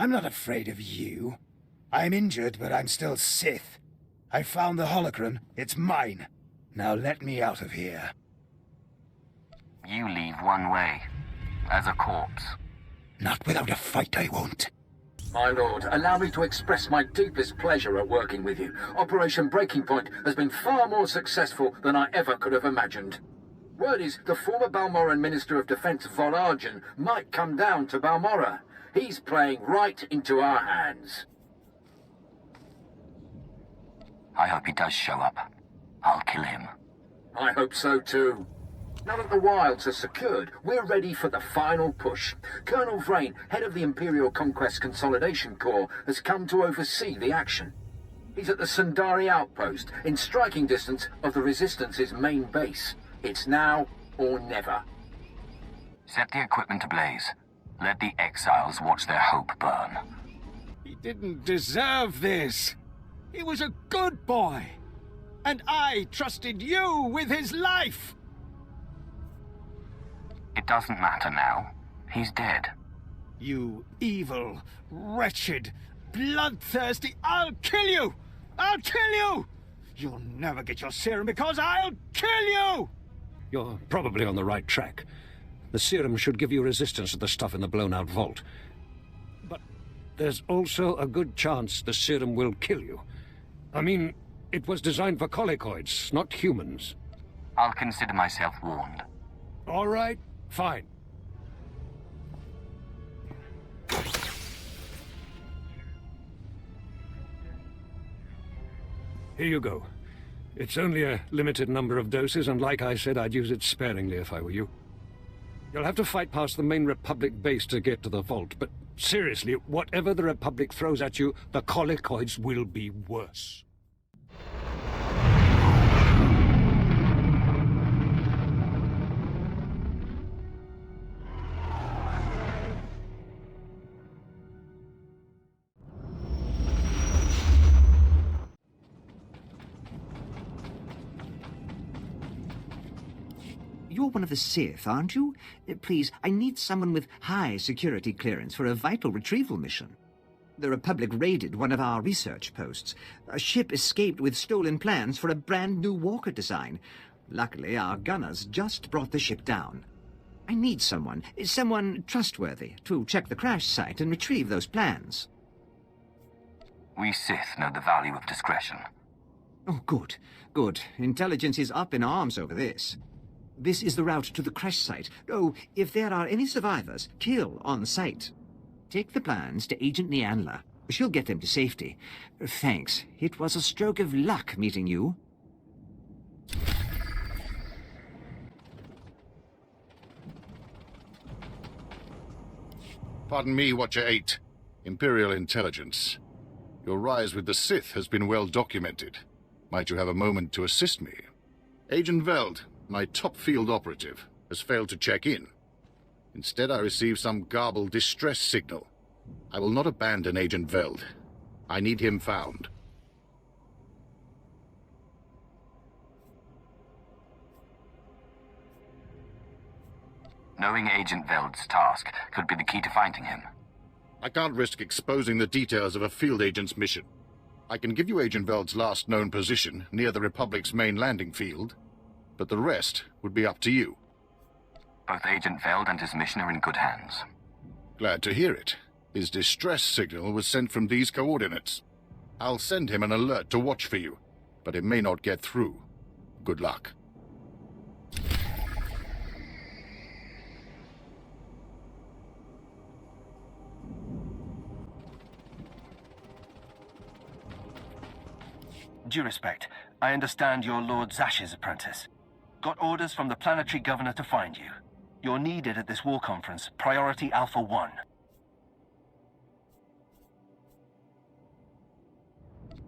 I'm not afraid of you. I'm injured, but I'm still Sith. I found the holocron. It's mine. Now let me out of here. You leave one way. As a corpse. Not without a fight, I won't. My lord, allow me to express my deepest pleasure at working with you. Operation Breaking Point has been far more successful than I ever could have imagined. Word is the former Balmorran Minister of Defense Vol'arjan might come down to Balmorran. He's playing right into our hands. I hope he does show up. I'll kill him. I hope so too. Now that the wields are secured, we're ready for the final push. Colonel Vrain, head of the Imperial Conquest Consolidation Corps, has come to oversee the action. He's at the Sundari outpost, in striking distance of the Resistance's main base. It's now or never. Set the equipment ablaze. Let the exiles watch their hope burn. He didn't deserve this. He was a good boy. And I trusted you with his life. It doesn't matter now. He's dead. You evil, wretched, bloodthirsty... I'll kill you! I'll kill you! You'll never get your serum because I'll kill you! You're probably on the right track. The serum should give you resistance to the stuff in the blown-out vault. But there's also a good chance the serum will kill you. I mean, it was designed for colicoids, not humans. I'll consider myself warned. All right, fine. Here you go. It's only a limited number of doses, and like I said, I'd use it sparingly if I were you. You'll have to fight past the main Republic base to get to the vault, but seriously, whatever the Republic throws at you, the colicoids will be worse. You're one of the Sith, aren't you? Please, I need someone with high security clearance for a vital retrieval mission. The Republic raided one of our research posts. A ship escaped with stolen plans for a brand new walker design. Luckily, our gunners just brought the ship down. I need someone trustworthy, to check the crash site and retrieve those plans. We Sith know the value of discretion. Oh, good, good. Intelligence is up in arms over this. This is the route to the crash site. Oh, if there are any survivors, kill on sight. Take the plans to Agent Nianla. She'll get them to safety. Thanks. It was a stroke of luck meeting you. Pardon me, Watcher 8. Imperial Intelligence. Your rise with the Sith has been well documented. Might you have a moment to assist me? Agent Veld, my top field operative, has failed to check in. Instead, I received some garbled distress signal. I will not abandon Agent Veld. I need him found. Knowing Agent Veld's task could be the key to finding him. I can't risk exposing the details of a field agent's mission. I can give you Agent Veld's last known position near the Republic's main landing field, but the rest would be up to you. Both Agent Veld and his mission are in good hands. Glad to hear it. His distress signal was sent from these coordinates. I'll send him an alert to watch for you, but it may not get through. Good luck. Due respect, I understand you're Lord Zash's apprentice. Got orders from the planetary governor to find you. You're needed at this war conference, Priority Alpha 1.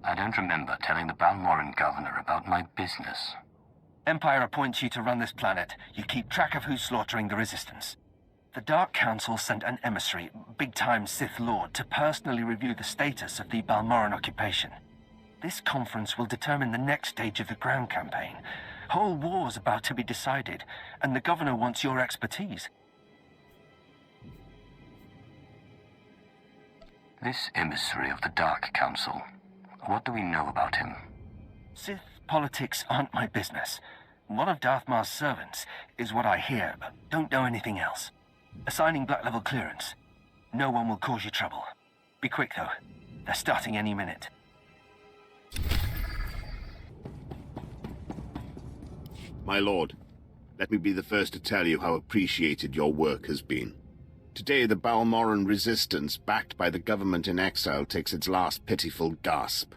I don't remember telling the Balmorran governor about my business. Empire appoints you to run this planet. You keep track of who's slaughtering the Resistance. The Dark Council sent an emissary, big-time Sith Lord, to personally review the status of the Balmorran occupation. This conference will determine the next stage of the ground campaign. Whole war's about to be decided, and the governor wants your expertise. This emissary of the Dark Council, what do we know about him? Sith politics aren't my business. One of Darth Mar's servants is what I hear, but don't know anything else. Assigning black level clearance. No one will cause you trouble. Be quick, though. They're starting any minute. My lord, let me be the first to tell you how appreciated your work has been. Today, the Balmorran resistance, backed by the government in exile, takes its last pitiful gasp.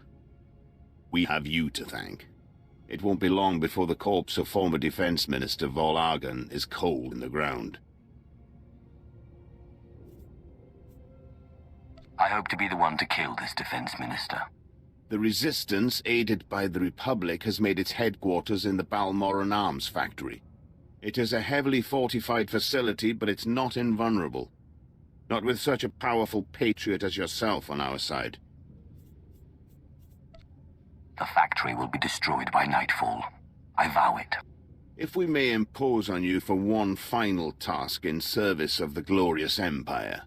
We have you to thank. It won't be long before the corpse of former Defense Minister Vol'argan is cold in the ground. I hope to be the one to kill this Defense Minister. The Resistance, aided by the Republic, has made its headquarters in the Balmorran Arms Factory. It is a heavily fortified facility, but it's not invulnerable. Not with such a powerful patriot as yourself on our side. The factory will be destroyed by nightfall. I vow it. If we may impose on you for one final task in service of the glorious Empire,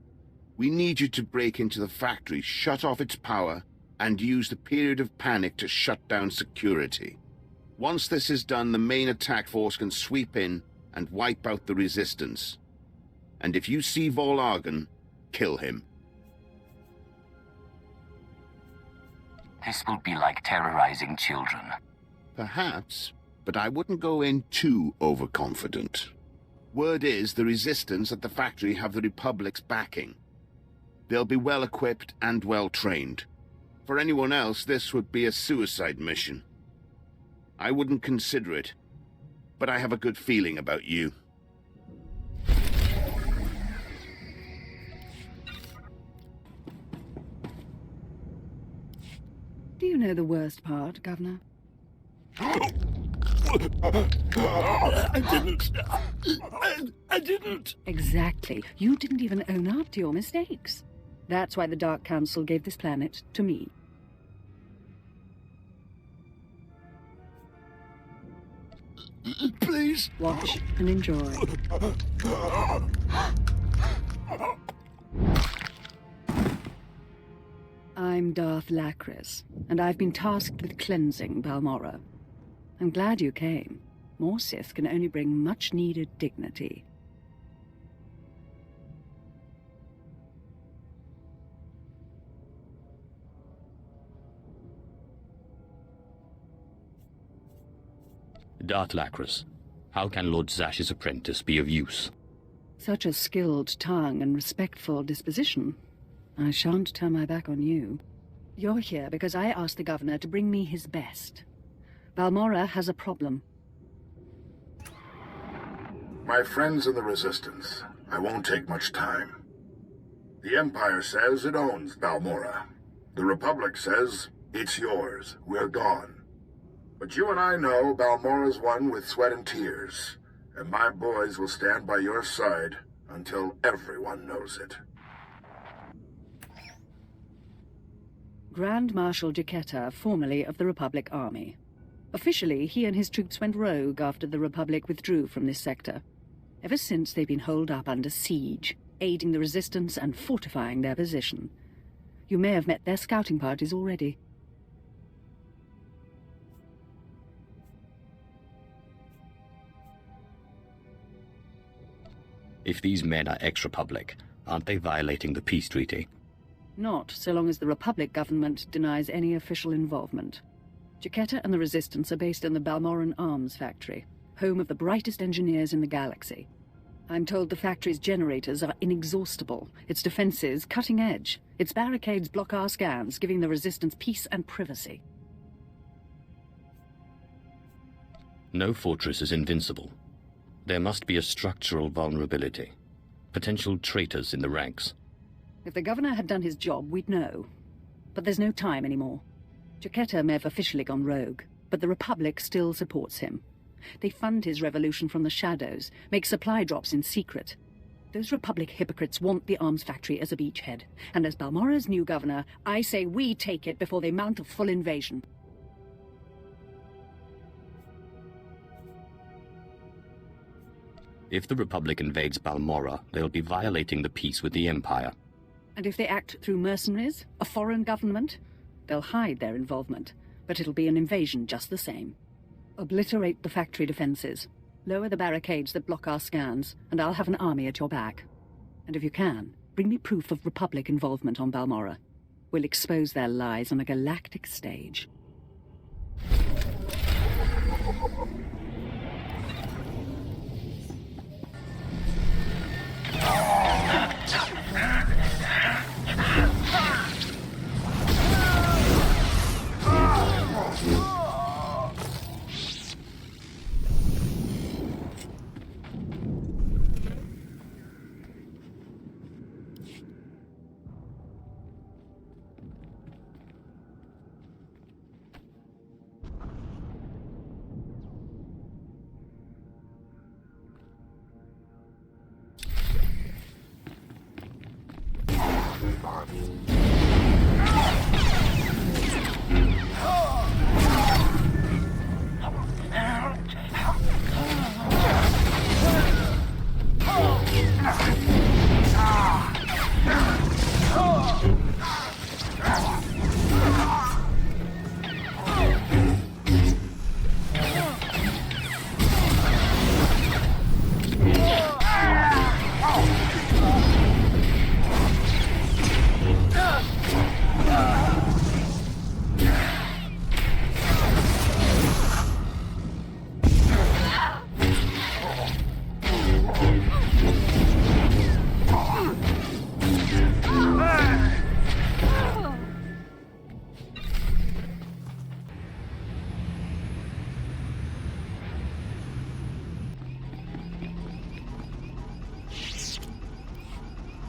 we need you to break into the factory, shut off its power, and use the period of panic to shut down security. Once this is done, the main attack force can sweep in and wipe out the Resistance. And if you see Vol'argan, kill him. This will be like terrorizing children. Perhaps, but I wouldn't go in too overconfident. Word is the Resistance at the factory have the Republic's backing. They'll be well-equipped and well-trained. For anyone else, this would be a suicide mission. I wouldn't consider it, but I have a good feeling about you. Do you know the worst part, Governor? I didn't. Exactly. You didn't even own up to your mistakes. That's why the Dark Council gave this planet to me. Please. Watch and enjoy. I'm Darth Noxrith, and I've been tasked with cleansing Balmorran. I'm glad you came. More Sith can only bring much-needed dignity. Darth Noxrith, how can Lord Zash's apprentice be of use? Such a skilled tongue and respectful disposition. I shan't turn my back on you. You're here because I asked the Governor to bring me his best. Balmorran has a problem. My friends in the Resistance, I won't take much time. The Empire says it owns Balmorran. The Republic says it's yours. We're gone. But you and I know Balmorran's won with sweat and tears, and my boys will stand by your side until everyone knows it. Grand Marshal Jaquetta, formerly of the Republic Army. Officially, he and his troops went rogue after the Republic withdrew from this sector. Ever since, they've been holed up under siege, aiding the Resistance and fortifying their position. You may have met their scouting parties already. If these men are ex-Republic, aren't they violating the peace treaty? Not so long as the Republic government denies any official involvement. Jaquetta and the Resistance are based in the Balmorran Arms Factory, home of the brightest engineers in the galaxy. I'm told the factory's generators are inexhaustible, its defenses cutting edge, its barricades block our scans, giving the Resistance peace and privacy. No fortress is invincible. There must be a structural vulnerability. Potential traitors in the ranks. If the Governor had done his job, we'd know. But there's no time anymore. Jaquetta may have officially gone rogue, but the Republic still supports him. They fund his revolution from the shadows, make supply drops in secret. Those Republic hypocrites want the arms factory as a beachhead. And as Balmorran's new governor, I say we take it before they mount a full invasion. If the Republic invades Balmorran, they'll be violating the peace with the Empire. And if they act through mercenaries, a foreign government, they'll hide their involvement, but it'll be an invasion just the same. Obliterate the factory defenses, lower the barricades that block our scans, and I'll have an army at your back. And if you can, bring me proof of Republic involvement on Balmorran. We'll expose their lies on a galactic stage.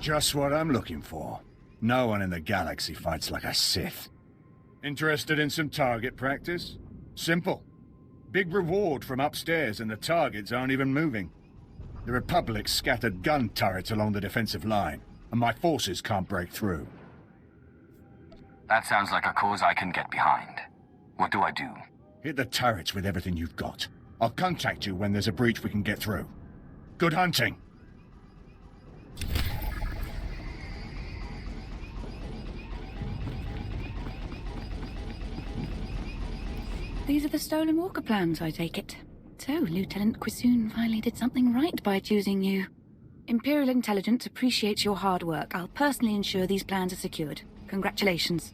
Just what I'm looking for. No one in the galaxy fights like a Sith. Interested in some target practice? Simple. Big reward from upstairs and the targets aren't even moving. The Republic scattered gun turrets along the defensive line, and my forces can't break through. That sounds like a cause I can get behind. What do I do? Hit the turrets with everything you've got. I'll contact you when there's a breach we can get through. Good hunting! These are the stolen walker plans, I take it. So, Lieutenant Quisoon finally did something right by choosing you. Imperial Intelligence appreciates your hard work. I'll personally ensure these plans are secured. Congratulations.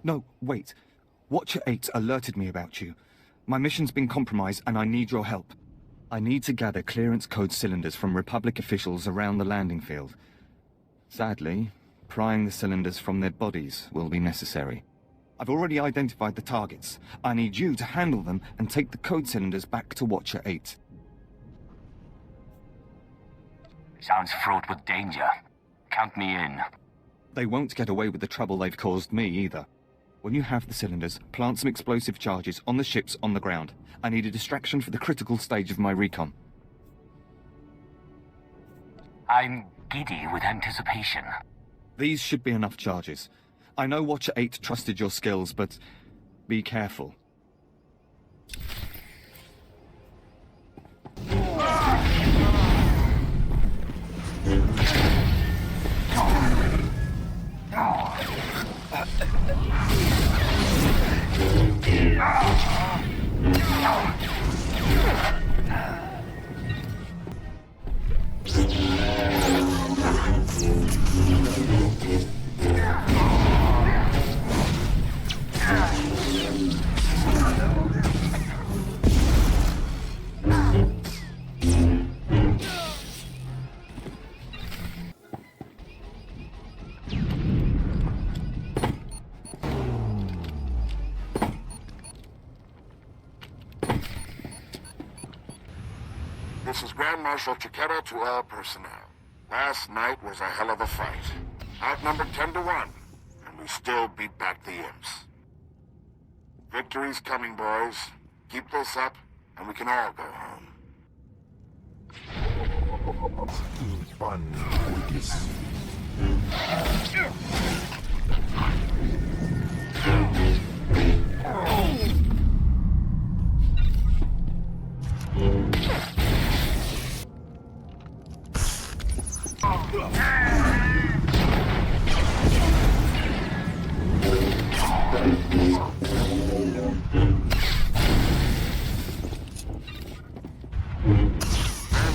No, wait. Watcher 8 alerted me about you. My mission's been compromised and I need your help. I need to gather clearance code cylinders from Republic officials around the landing field. Sadly, prying the cylinders from their bodies will be necessary. I've already identified the targets. I need you to handle them and take the code cylinders back to Watcher 8. Sounds fraught with danger. Count me in. They won't get away with the trouble they've caused me either. When you have the cylinders, plant some explosive charges on the ships on the ground. I need a distraction for the critical stage of my recon. I'm giddy with anticipation. These should be enough charges. I know Watcher 8 trusted your skills, but be careful. This is Grand Marshal Chiquera to all personnel. Last night was a hell of a fight. Outnumbered 10-1, and we still beat back the imps. Victory's coming, boys. Keep this up, and we can all go home.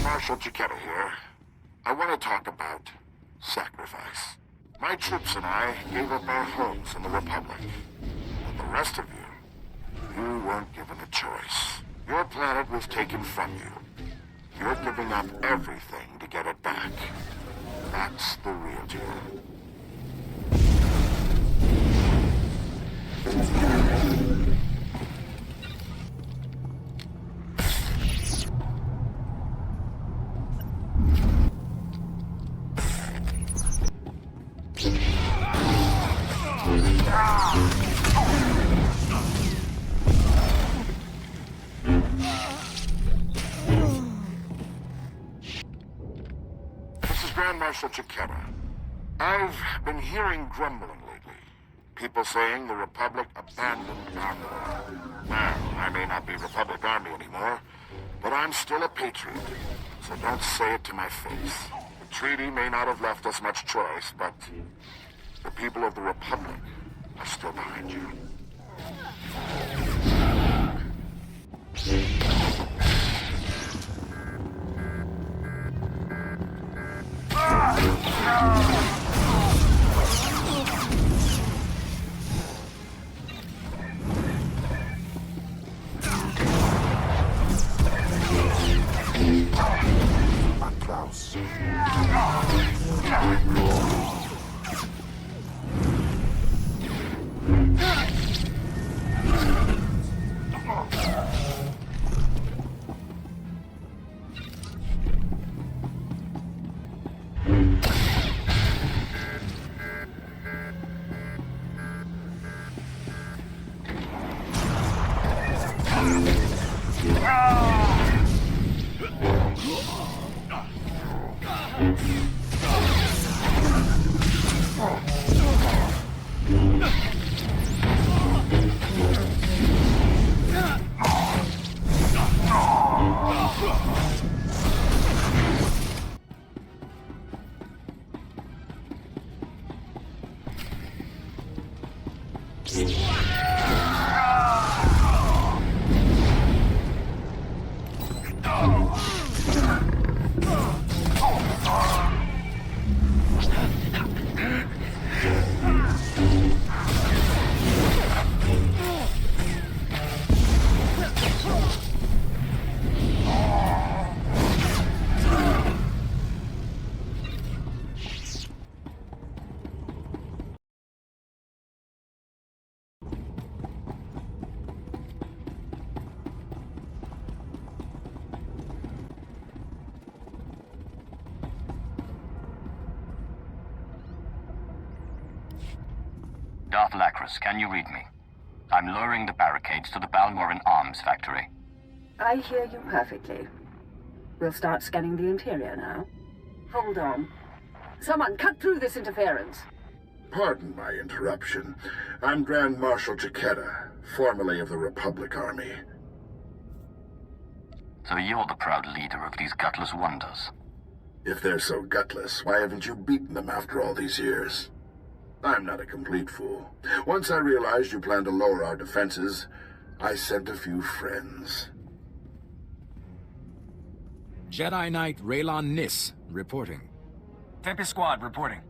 Marshal Chiquera here. I want to talk about sacrifice. My troops and I gave up our homes in the Republic. But the rest of you weren't given a choice. Your planet was taken from you. You're giving up everything to get it back. That's the real deal. Grand Marshal Chiquera. I've been hearing grumbling lately. People saying the Republic abandoned Balmorran. Now, I may not be Republic Army anymore, but I'm still a patriot, so don't say it to my face. The treaty may not have left us much choice, but the people of the Republic are still behind you. Applaus. Darth Noxrith, can you read me? I'm lowering the barricades to the Balmorran arms factory. I hear you perfectly. We'll start scanning the interior now. Hold on. Someone cut through this interference. Pardon my interruption. I'm Grand Marshal Jaquetta, formerly of the Republic Army. So you're the proud leader of these gutless wonders. If they're so gutless, why haven't you beaten them after all these years? I'm not a complete fool. Once I realized you planned to lower our defenses, I sent a few friends. Jedi Knight Raylon Nis, reporting. Tempest Squad, reporting.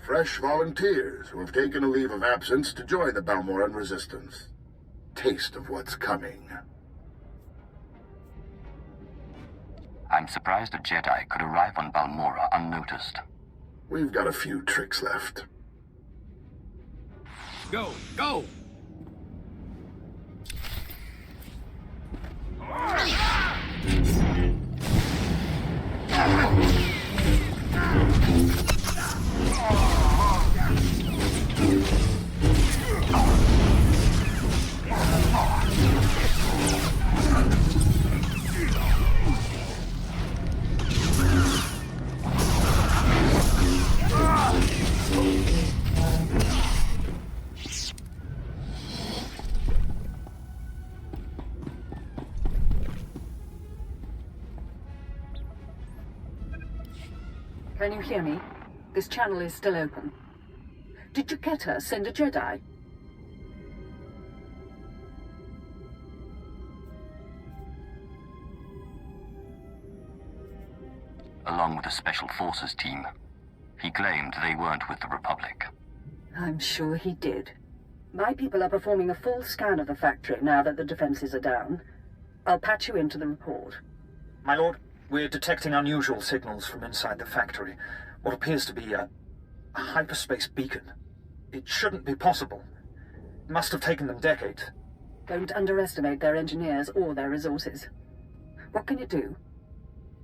Fresh volunteers who have taken a leave of absence to join the Balmorran resistance. Taste of what's coming. I'm surprised a Jedi could arrive on Balmorra unnoticed. We've got a few tricks left. Go! Go! Can you hear me? This channel is still open. Did Jaquetta send a Jedi? Along with a Special Forces team. He claimed they weren't with the Republic. I'm sure he did. My people are performing a full scan of the factory now that the defenses are down. I'll patch you into the report. My lord, we're detecting unusual signals from inside the factory. What appears to be a hyperspace beacon. It shouldn't be possible. It must have taken them decades. Don't underestimate their engineers or their resources. What can it do?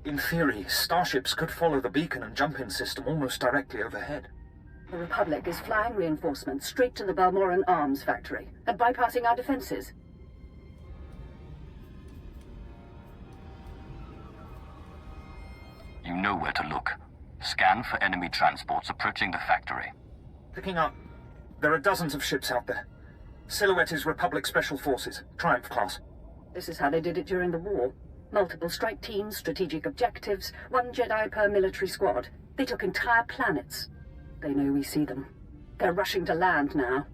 In theory, starships could follow the beacon and jump-in system almost directly overhead. The Republic is flying reinforcements straight to the Balmorran arms factory and bypassing our defenses. You know where to look. Scan for enemy transports approaching the factory. Picking up. There are dozens of ships out there. Silhouette is Republic Special Forces, Triumph class. This is how they did it during the war. Multiple strike teams, strategic objectives, one Jedi per military squad. They took entire planets. They know we see them. They're rushing to land now.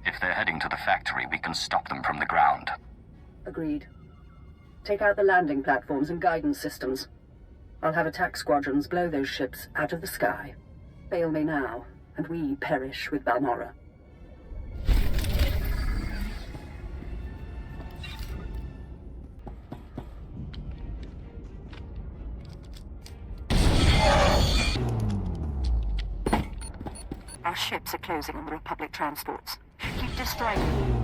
If they're heading to the factory, we can stop them from the ground. Agreed. Take out the landing platforms and guidance systems. I'll have attack squadrons blow those ships out of the sky. Fail me now, and we perish with Balmorra. Our ships are closing on the Republic transports. Keep destroying them.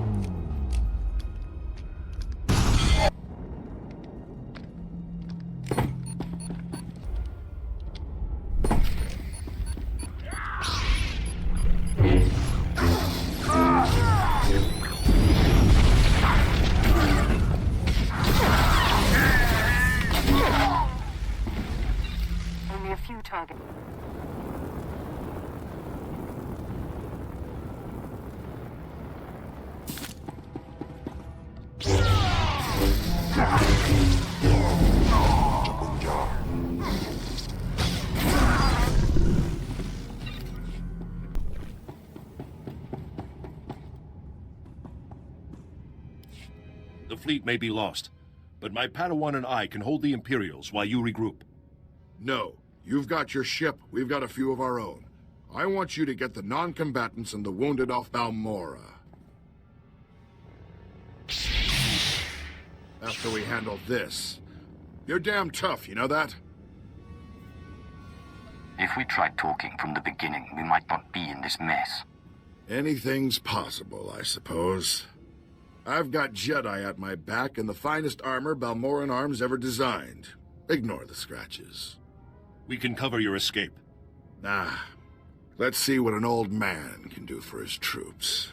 Only a few targets. The fleet may be lost, but my Padawan and I can hold the Imperials while you regroup. No. You've got your ship, we've got a few of our own. I want you to get the non-combatants and the wounded off Balmorra. After we handle this. You're damn tough, you know that? If we tried talking from the beginning, we might not be in this mess. Anything's possible, I suppose. I've got Jedi at my back and the finest armor Balmorran arms ever designed. Ignore the scratches. We can cover your escape. Ah, let's see what an old man can do for his troops.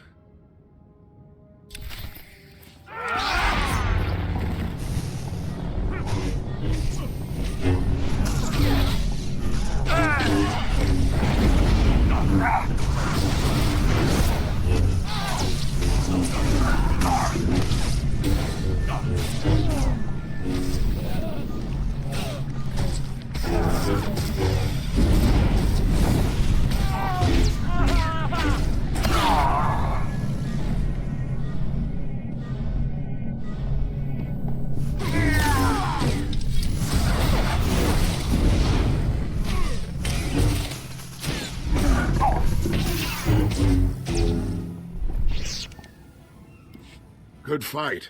Good fight.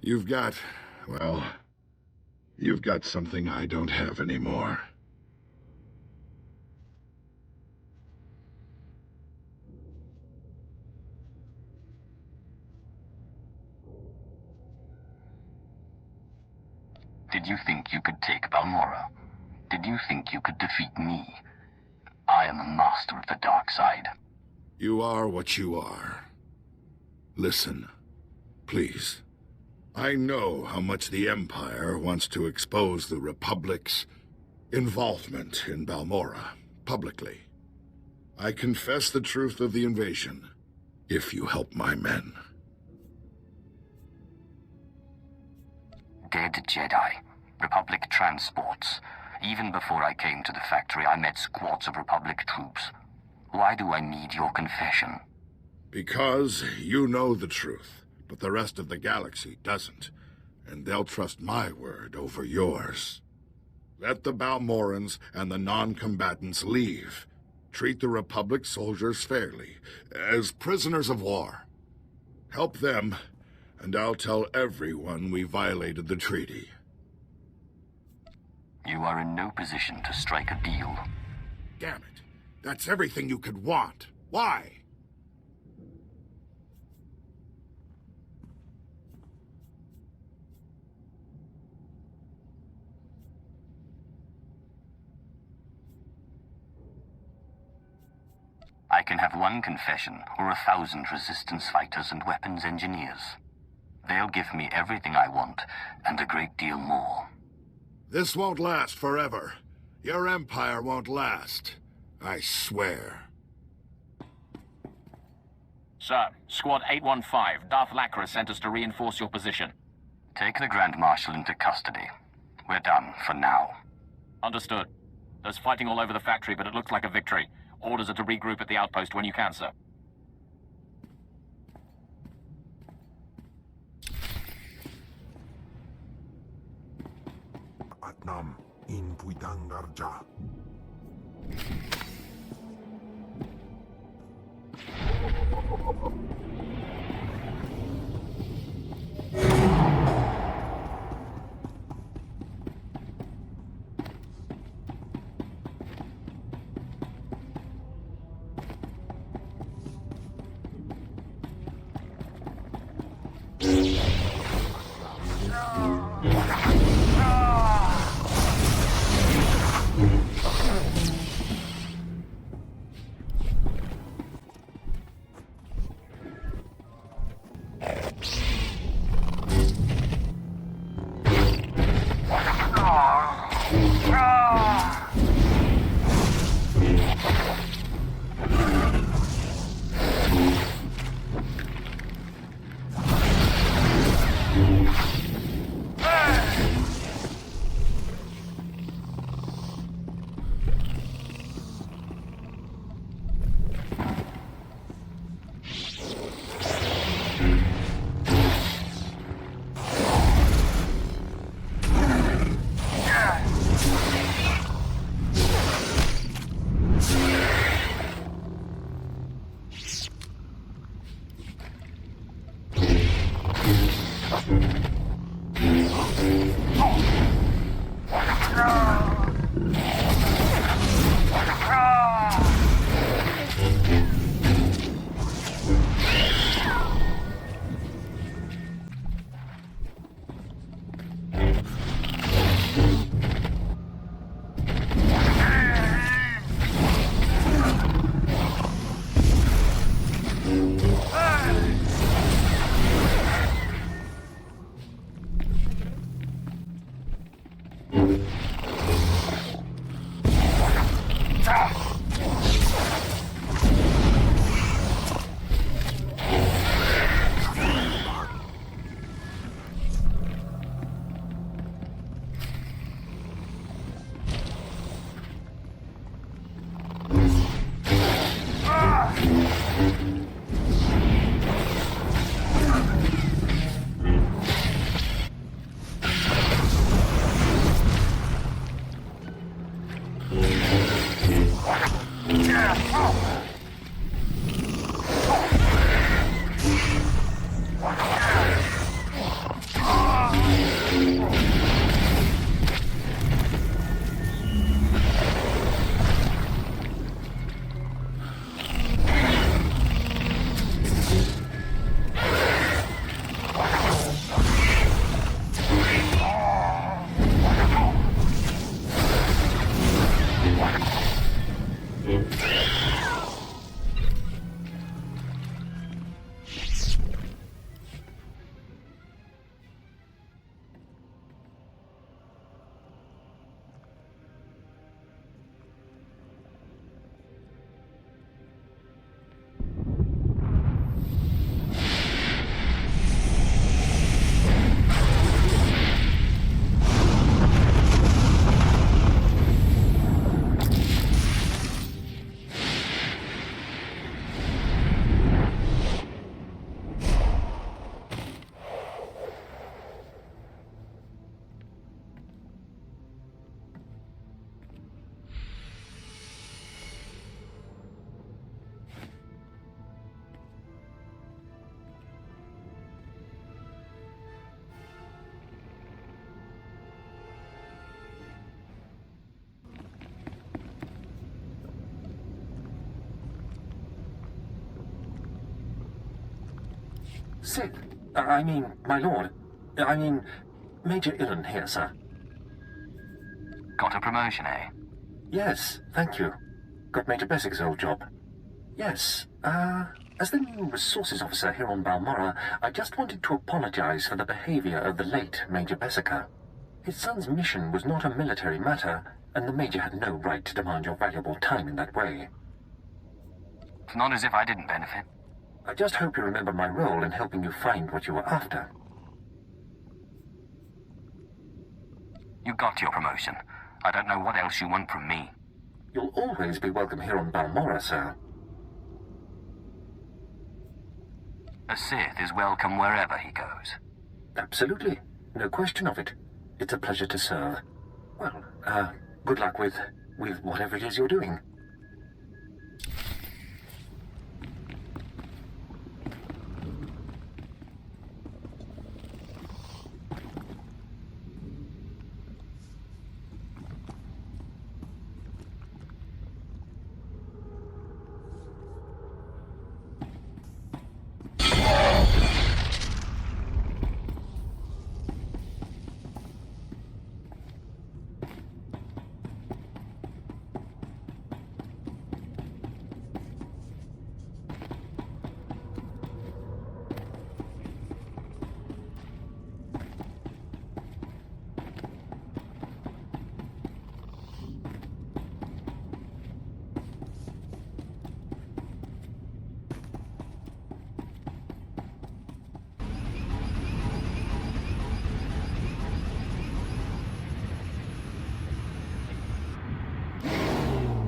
You've got something I don't have anymore. Did you think you could take Balmorran? Did you think you could defeat me? I am a master of the dark side. You are what you are. Listen, please. I know how much the Empire wants to expose the Republic's involvement in Balmorran publicly. I confess the truth of the invasion, if you help my men. Dead Jedi. Republic transports. Even before I came to the factory, I met squads of Republic troops. Why do I need your confession? Because you know the truth, but the rest of the galaxy doesn't. And they'll trust my word over yours. Let the Balmorrans and the non-combatants leave. Treat the Republic soldiers fairly, as prisoners of war. Help them, and I'll tell everyone we violated the treaty. You are in no position to strike a deal. Damn it. That's everything you could want. Why? I can have one confession, or 1,000 resistance fighters and weapons engineers. They'll give me everything I want, and a great deal more. This won't last forever. Your empire won't last. I swear. Sir, Squad 815, Darth Noxrith sent us to reinforce your position. Take the Grand Marshal into custody. We're done, for now. Understood. There's fighting all over the factory, but it looks like a victory. Orders are to regroup at the outpost when you can, sir. Atnam in Puitangarja. Sith. I mean, my lord. I mean, Major Illen here, sir. Got a promotion, eh? Yes, thank you. Got Major Bessig's old job. Yes, as the new resources officer here on Balmorran, I just wanted to apologize for the behavior of the late Major Bessica. His son's mission was not a military matter, and the Major had no right to demand your valuable time in that way. It's not as if I didn't benefit. I just hope you remember my role in helping you find what you were after. You got your promotion. I don't know what else you want from me. You'll always be welcome here on Balmorran, sir. A Sith is welcome wherever he goes. Absolutely. No question of it. It's a pleasure to serve. Well, good luck with whatever it is you're doing.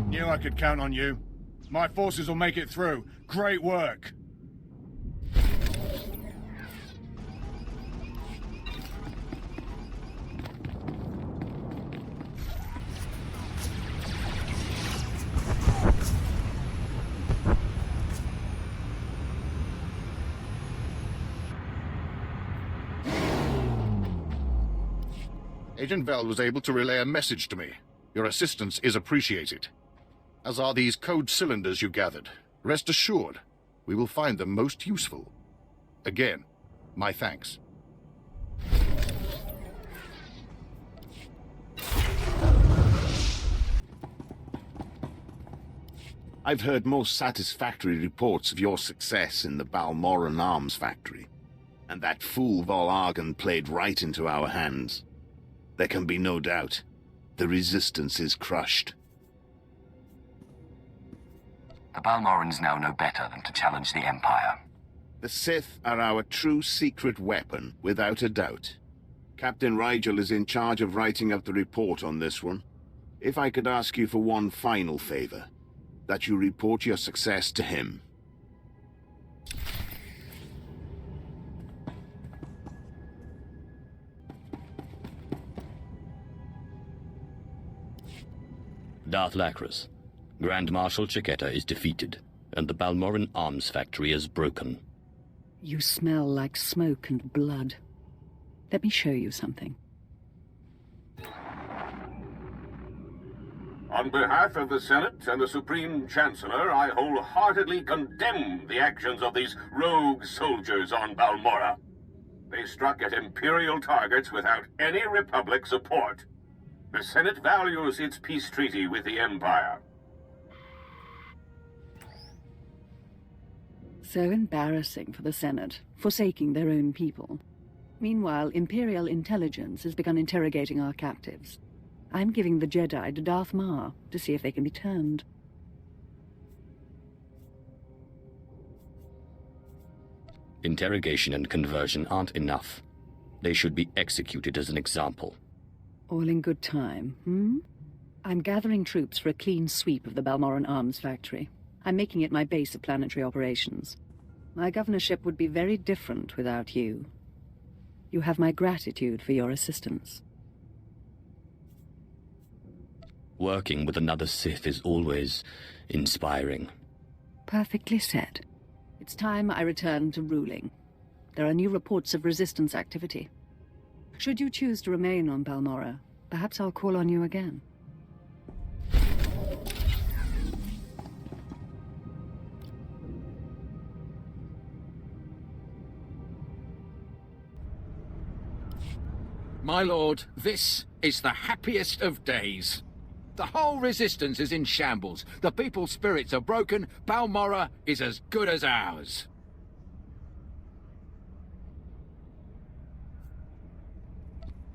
Knew I could count on you. My forces will make it through. Great work. Agent Veld was able to relay a message to me. Your assistance is appreciated. As are these code cylinders you gathered. Rest assured, we will find them most useful. Again, my thanks. I've heard most satisfactory reports of your success in the Balmorran arms factory. And that fool Vol'argan played right into our hands. There can be no doubt. The Resistance is crushed. The Balmorrans now know better than to challenge the Empire. The Sith are our true secret weapon, without a doubt. Captain Rigel is in charge of writing up the report on this one. If I could ask you for one final favor, that you report your success to him. Darth Noxrith, Grand Marshal Chiquetta is defeated, and the Balmorran arms factory is broken. You smell like smoke and blood. Let me show you something. On behalf of the Senate and the Supreme Chancellor, I wholeheartedly condemn the actions of these rogue soldiers on Balmorran. They struck at Imperial targets without any Republic support. The Senate values its peace treaty with the Empire. So embarrassing for the Senate, forsaking their own people. Meanwhile, Imperial intelligence has begun interrogating our captives. I'm giving the Jedi to Darth Maul to see if they can be turned. Interrogation and conversion aren't enough. They should be executed as an example. All in good time, hmm? I'm gathering troops for a clean sweep of the Balmorran arms factory. I'm making it my base of planetary operations. My governorship would be very different without you. You have my gratitude for your assistance. Working with another Sith is always inspiring. Perfectly said. It's time I return to ruling. There are new reports of resistance activity. Should you choose to remain on Balmorran, perhaps I'll call on you again. My lord, this is the happiest of days. The whole resistance is in shambles. The people's spirits are broken. Balmorran is as good as ours.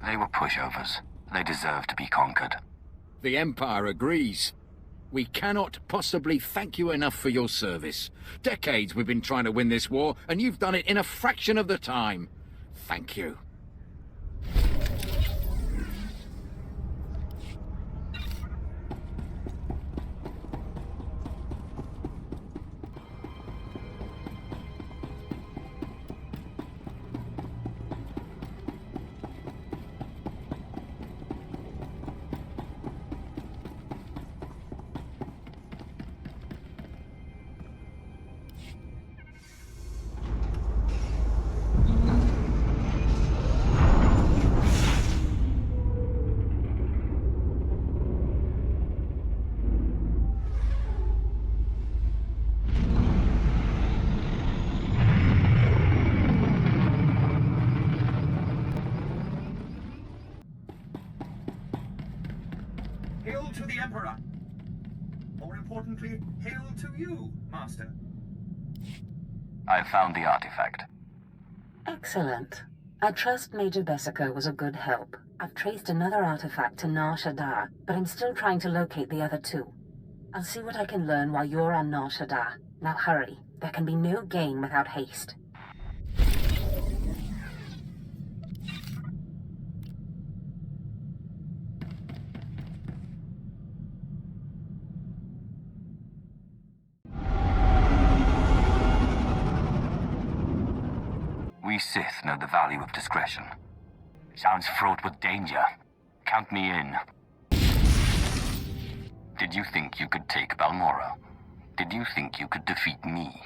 They were pushovers. They deserve to be conquered. The Empire agrees. We cannot possibly thank you enough for your service. Decades we've been trying to win this war, and you've done it in a fraction of the time. Thank you. Hail to the Emperor! More importantly, hail to you, Master. I found the artifact. Excellent. I trust Major Bessico was a good help. I've traced another artifact to Nar Shaddaa, but I'm still trying to locate the other two. I'll see what I can learn while you're on Nar Shaddaa. Now hurry. There can be no gain without haste. We Sith know the value of discretion. Sounds fraught with danger. Count me in. Did you think you could take Balmorran? Did you think you could defeat me?